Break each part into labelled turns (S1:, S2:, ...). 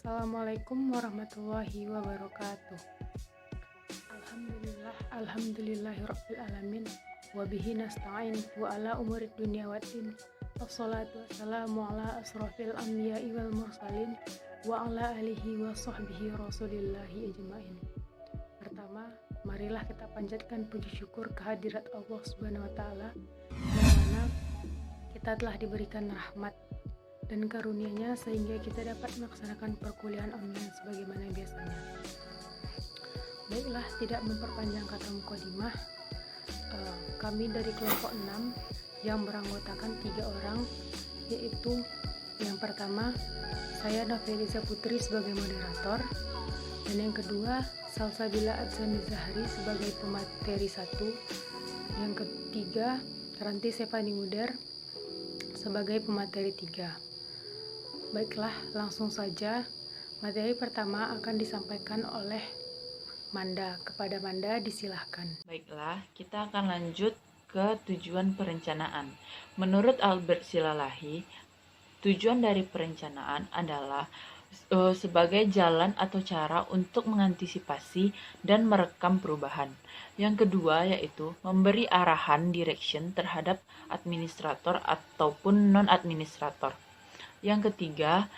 S1: Assalamualaikum warahmatullahi wabarakatuh. Alhamdulillahirabbil alamin wa bihi nasta'in wa ala umurid dunya waddin. Wassalatu wassalamu ala asrofil anbiya'i wal mursalin wa ala alihi wa sahbihi rasulillahi ajma'in. Pertama, marilah kita panjatkan puji syukur kehadirat Allah Subhanahu wa taala yang mana kita telah diberikan rahmat dan karunia-Nya sehingga kita dapat melaksanakan perkuliahan online sebagaimana biasanya. Baiklah, tidak memperpanjang kata mukadimah, kami dari kelompok 6 yang beranggotakan 3 orang, yaitu yang pertama saya Nafeliza Putri sebagai moderator, dan yang kedua Salsabila Adzani Zahri sebagai pemateri 1, yang ketiga Ranti Sepani Muder sebagai pemateri 3. Baiklah, langsung saja. Materi pertama akan disampaikan oleh Manda. Kepada Manda disilahkan.
S2: Baiklah, kita akan lanjut ke tujuan perencanaan. Menurut Albert Silalahi, tujuan dari perencanaan adalah sebagai jalan atau cara untuk mengantisipasi dan merekam perubahan. Yang kedua yaitu memberi arahan direction terhadap administrator ataupun non-administrator. Yang ketiga,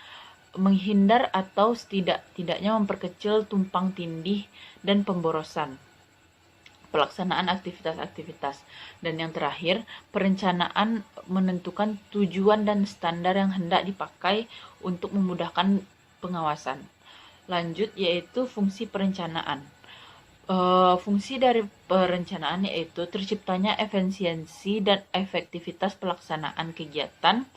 S2: menghindar atau setidaknya memperkecil tumpang tindih dan pemborosan pelaksanaan aktivitas-aktivitas. Dan yang terakhir, perencanaan menentukan tujuan dan standar yang hendak dipakai untuk memudahkan pengawasan. Lanjut yaitu fungsi perencanaan. Fungsi dari perencanaan yaitu terciptanya efisiensi dan efektivitas pelaksanaan kegiatan.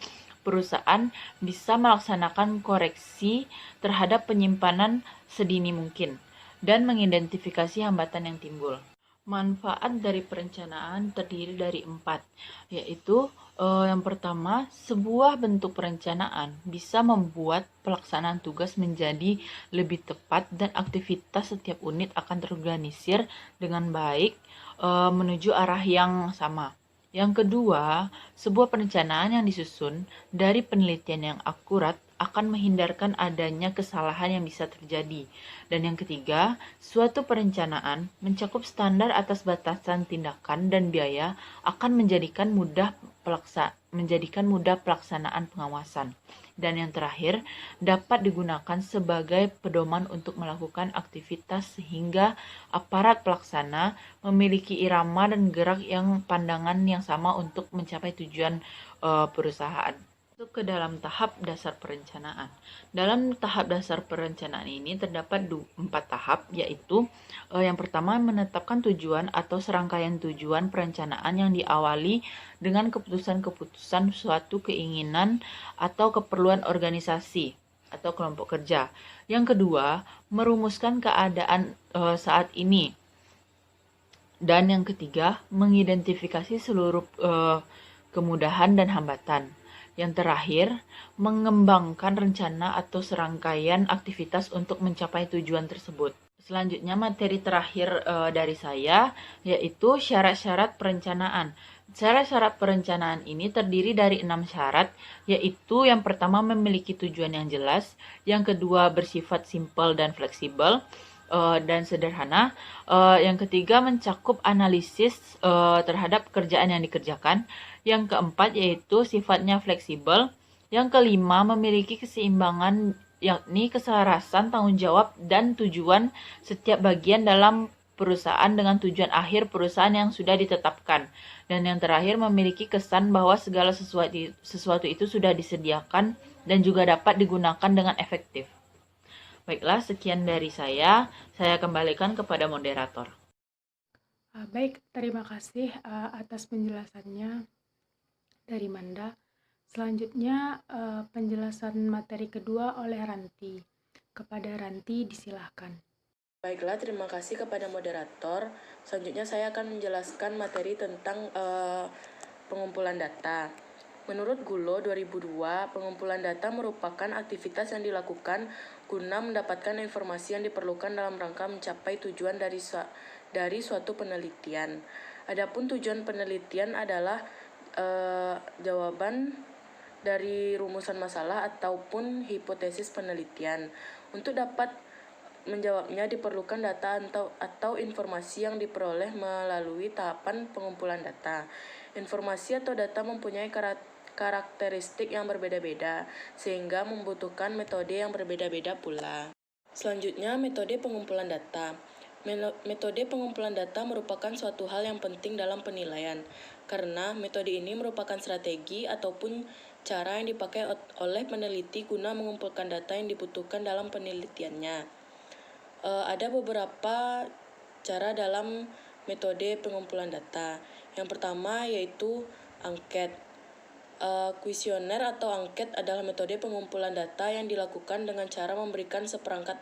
S2: Perusahaan bisa melaksanakan koreksi terhadap penyimpanan sedini mungkin dan mengidentifikasi hambatan yang timbul. Manfaat dari perencanaan terdiri dari 4, yaitu yang pertama, sebuah bentuk perencanaan bisa membuat pelaksanaan tugas menjadi lebih tepat dan aktivitas setiap unit akan terorganisir dengan baik menuju arah yang sama. Yang kedua, sebuah perencanaan yang disusun dari penelitian yang akurat akan menghindarkan adanya kesalahan yang bisa terjadi. Dan yang ketiga, suatu perencanaan mencakup standar atas batasan tindakan dan biaya akan menjadikan mudah pelaksanaan pengawasan. Dan yang terakhir, dapat digunakan sebagai pedoman untuk melakukan aktivitas sehingga aparat pelaksana memiliki irama dan gerak yang pandangan yang sama untuk mencapai tujuan perusahaan. Masuk ke dalam tahap dasar perencanaan. Dalam tahap dasar perencanaan ini terdapat 4 tahap, yaitu yang pertama menetapkan tujuan atau serangkaian tujuan perencanaan yang diawali dengan keputusan-keputusan suatu keinginan atau keperluan organisasi atau kelompok kerja. Yang kedua, merumuskan keadaan saat ini. Dan yang ketiga, mengidentifikasi seluruh kemudahan dan hambatan. Yang terakhir, mengembangkan rencana atau serangkaian aktivitas untuk mencapai tujuan tersebut. Selanjutnya, materi terakhir dari saya yaitu syarat-syarat perencanaan. Syarat-syarat perencanaan ini terdiri dari 6 syarat, yaitu yang pertama memiliki tujuan yang jelas, yang kedua bersifat simpel dan fleksibel dan sederhana, yang ketiga mencakup analisis terhadap pekerjaan yang dikerjakan, yang keempat yaitu sifatnya fleksibel, yang kelima memiliki keseimbangan yakni keselarasan tanggung jawab dan tujuan setiap bagian dalam perusahaan dengan tujuan akhir perusahaan yang sudah ditetapkan, dan yang terakhir memiliki kesan bahwa segala sesuatu itu sudah disediakan dan juga dapat digunakan dengan efektif. Baiklah, sekian dari saya kembalikan kepada moderator.
S1: Baik, terima kasih atas penjelasannya dari Manda. Selanjutnya penjelasan materi kedua oleh Ranti. Kepada Ranti disilahkan.
S3: Baiklah, terima kasih kepada moderator. Selanjutnya saya akan menjelaskan materi tentang pengumpulan data. Menurut Gulo 2002, pengumpulan data merupakan aktivitas yang dilakukan guna mendapatkan informasi yang diperlukan dalam rangka mencapai tujuan dari suatu penelitian. Adapun tujuan penelitian adalah jawaban dari rumusan masalah ataupun hipotesis penelitian. Untuk dapat menjawabnya diperlukan data atau informasi yang diperoleh melalui tahapan pengumpulan data. Informasi atau data mempunyai karakteristik yang berbeda-beda, sehingga membutuhkan metode yang berbeda-beda pula. Selanjutnya, metode pengumpulan data. Metode pengumpulan data merupakan suatu hal yang penting dalam penilaian, karena metode ini merupakan strategi ataupun cara yang dipakai oleh peneliti guna mengumpulkan data yang dibutuhkan dalam penelitiannya. Ada beberapa cara dalam metode pengumpulan data. Yang pertama yaitu angket. Kuesioner atau angket adalah metode pengumpulan data yang dilakukan dengan cara memberikan seperangkat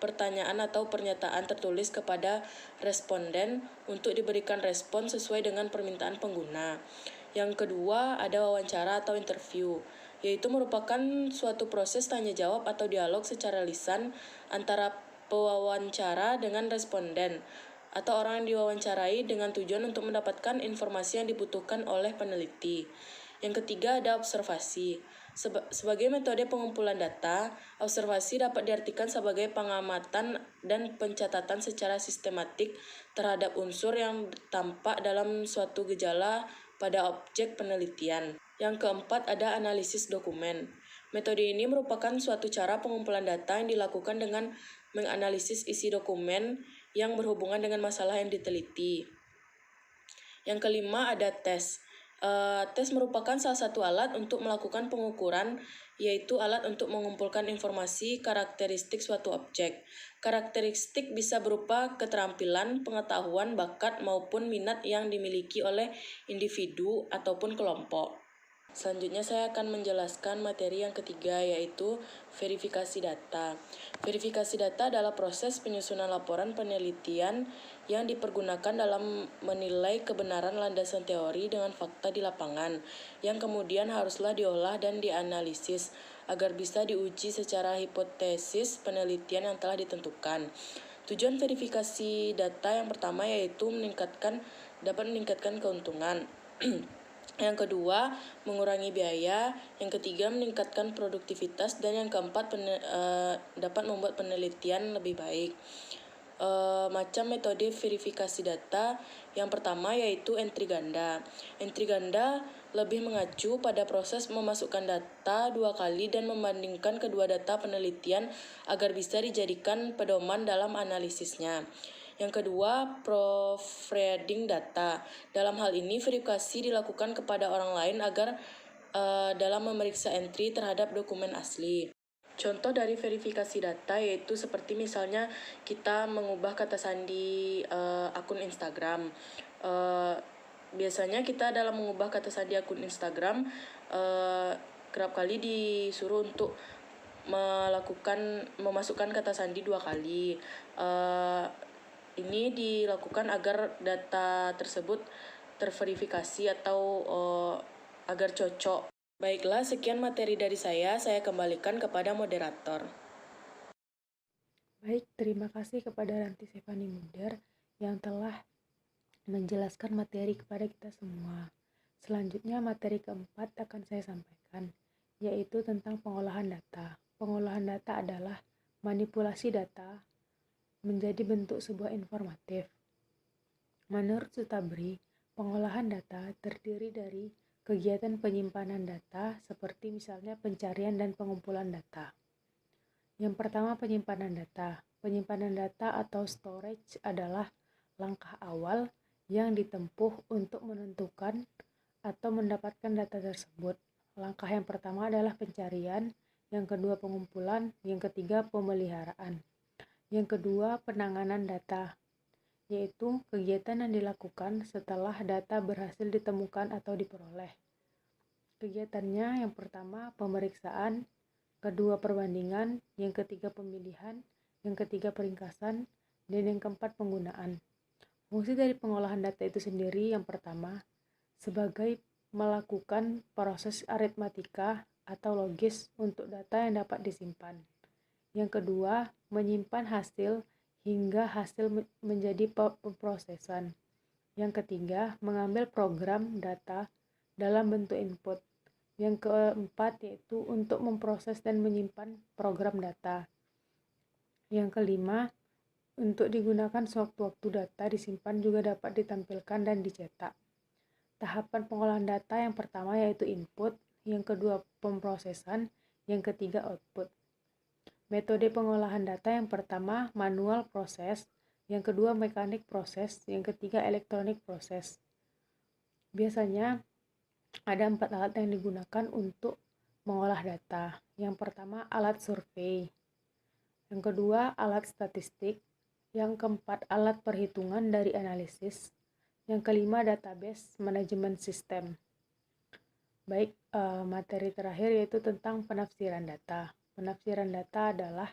S3: pertanyaan atau pernyataan tertulis kepada responden untuk diberikan respon sesuai dengan permintaan pengguna. Yang kedua ada wawancara atau interview, yaitu merupakan suatu proses tanya jawab atau dialog secara lisan antara pewawancara dengan responden atau orang yang diwawancarai dengan tujuan untuk mendapatkan informasi yang dibutuhkan oleh peneliti. Yang ketiga ada observasi. Sebagai metode pengumpulan data, observasi dapat diartikan sebagai pengamatan dan pencatatan secara sistematik terhadap unsur yang tampak dalam suatu gejala pada objek penelitian. Yang keempat ada analisis dokumen. Metode ini merupakan suatu cara pengumpulan data yang dilakukan dengan menganalisis isi dokumen yang berhubungan dengan masalah yang diteliti. Yang kelima ada tes. Tes merupakan salah satu alat untuk melakukan pengukuran, yaitu alat untuk mengumpulkan informasi karakteristik suatu objek. Karakteristik bisa berupa keterampilan, pengetahuan, bakat, maupun minat yang dimiliki oleh individu ataupun kelompok. Selanjutnya saya akan menjelaskan materi yang ketiga, yaitu verifikasi data. Verifikasi data adalah proses penyusunan laporan penelitian yang dipergunakan dalam menilai kebenaran landasan teori dengan fakta di lapangan, yang kemudian haruslah diolah dan dianalisis agar bisa diuji secara hipotesis penelitian yang telah ditentukan. Tujuan verifikasi data yang pertama yaitu dapat meningkatkan keuntungan. Yang kedua, mengurangi biaya. Yang ketiga, meningkatkan produktivitas. Dan yang keempat, dapat membuat penelitian lebih baik. Macam metode verifikasi data, yang pertama yaitu entry ganda. Entry ganda lebih mengacu pada proses memasukkan data 2 kali dan membandingkan kedua data penelitian agar bisa dijadikan pedoman dalam analisisnya. Yang kedua, proofreading data. Dalam hal ini, verifikasi dilakukan kepada orang lain agar dalam memeriksa entry terhadap dokumen asli. Contoh dari verifikasi data yaitu seperti misalnya kita mengubah kata sandi akun Instagram. Biasanya kita dalam mengubah kata sandi akun Instagram kerap kali disuruh untuk memasukkan kata sandi 2 kali. Ini dilakukan agar data tersebut terverifikasi atau agar cocok. Baiklah, sekian materi dari saya kembalikan kepada moderator.
S1: Baik, terima kasih kepada Ranti Stefani Munder yang telah menjelaskan materi kepada kita semua. Selanjutnya materi keempat akan saya sampaikan, yaitu tentang pengolahan data. Pengolahan data adalah manipulasi data menjadi bentuk sebuah informatif. Menurut Sutabri, pengolahan data terdiri dari kegiatan penyimpanan data seperti misalnya pencarian dan pengumpulan data. Yang pertama, penyimpanan data. Penyimpanan data atau storage adalah langkah awal yang ditempuh untuk menentukan atau mendapatkan data tersebut. Langkah yang pertama adalah pencarian, yang kedua pengumpulan, yang ketiga pemeliharaan. Yang kedua, penanganan data, yaitu kegiatan yang dilakukan setelah data berhasil ditemukan atau diperoleh. Kegiatannya yang pertama pemeriksaan, kedua perbandingan, yang ketiga pemilihan, yang ketiga peringkasan, dan yang keempat penggunaan. Fungsi dari pengolahan data itu sendiri yang pertama sebagai melakukan proses aritmatika atau logis untuk data yang dapat disimpan. Yang kedua, menyimpan hasil hingga hasil menjadi pemrosesan. Yang ketiga, mengambil program data dalam bentuk input. Yang keempat yaitu untuk memproses dan menyimpan program data. Yang kelima, untuk digunakan sewaktu-waktu data disimpan juga dapat ditampilkan dan dicetak. Tahapan pengolahan data yang pertama yaitu input, yang kedua pemrosesan, yang ketiga output. Metode pengolahan data yang pertama manual proses, yang kedua mekanik proses, yang ketiga elektronik proses. Biasanya ada 4 alat yang digunakan untuk mengolah data. Yang pertama alat survei, yang kedua alat statistik, yang keempat alat perhitungan dari analisis, yang kelima database manajemen sistem. Baik, materi terakhir yaitu tentang penafsiran data. Penafsiran data adalah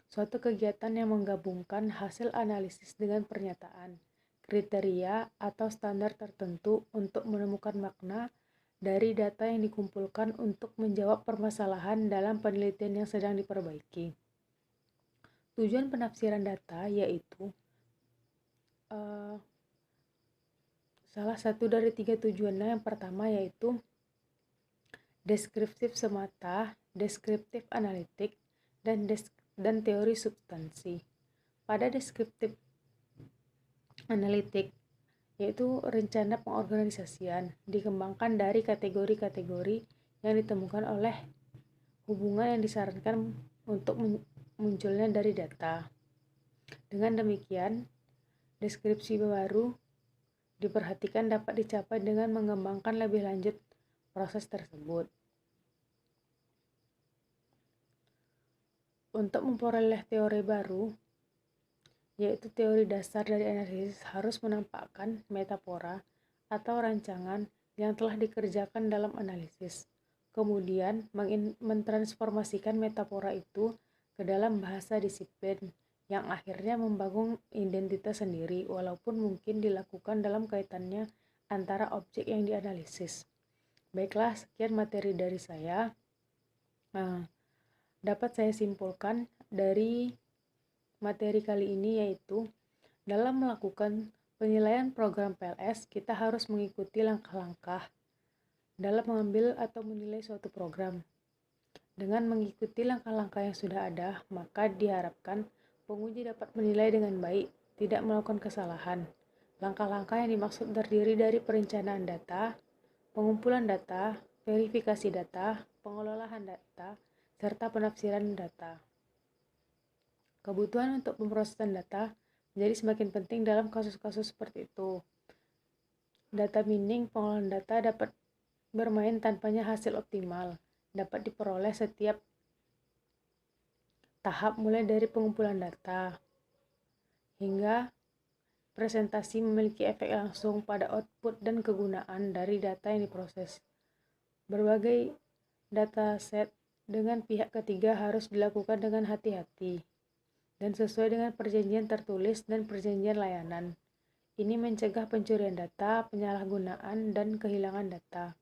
S1: suatu kegiatan yang menggabungkan hasil analisis dengan pernyataan, kriteria, atau standar tertentu untuk menemukan makna dari data yang dikumpulkan untuk menjawab permasalahan dalam penelitian yang sedang diperbaiki. Tujuan penafsiran data yaitu salah satu dari 3 tujuannya. Yang pertama yaitu deskriptif semata, deskriptif analitik, dan teori substansi. Pada deskriptif analitik yaitu rencana pengorganisasian dikembangkan dari kategori-kategori yang ditemukan oleh hubungan yang disarankan untuk munculnya dari data. Dengan demikian, deskripsi baru diperhatikan dapat dicapai dengan mengembangkan lebih lanjut proses tersebut. Untuk memperoleh teori baru, yaitu teori dasar dari analisis, harus menampakkan metafora atau rancangan yang telah dikerjakan dalam analisis, kemudian mentransformasikan metafora itu ke dalam bahasa disiplin yang akhirnya membangun identitas sendiri, walaupun mungkin dilakukan dalam kaitannya antara objek yang dianalisis. Baiklah, sekian materi dari saya. Dapat saya simpulkan dari materi kali ini yaitu dalam melakukan penilaian program PLS, kita harus mengikuti langkah-langkah dalam mengambil atau menilai suatu program. Dengan mengikuti langkah-langkah yang sudah ada, maka diharapkan penguji dapat menilai dengan baik, tidak melakukan kesalahan. Langkah-langkah yang dimaksud terdiri dari perencanaan data, pengumpulan data, verifikasi data, pengelolaan data, serta penafsiran data. Kebutuhan untuk pemrosesan data menjadi semakin penting dalam kasus-kasus seperti itu. Data mining pengolahan data dapat bermain tanpanya hasil optimal dapat diperoleh setiap tahap, mulai dari pengumpulan data hingga presentasi memiliki efek langsung pada output dan kegunaan dari data yang diproses. Berbagai dataset dengan pihak ketiga harus dilakukan dengan hati-hati dan sesuai dengan perjanjian tertulis dan perjanjian layanan. Ini mencegah pencurian data, penyalahgunaan, dan kehilangan data.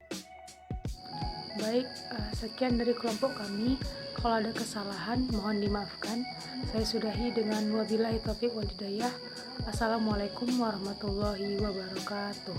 S1: Baik, sekian dari kelompok kami. Kalau ada kesalahan, mohon dimaafkan. Saya sudahi dengan wabillahi taufiq wal hidayah. Assalamualaikum warahmatullahi wabarakatuh.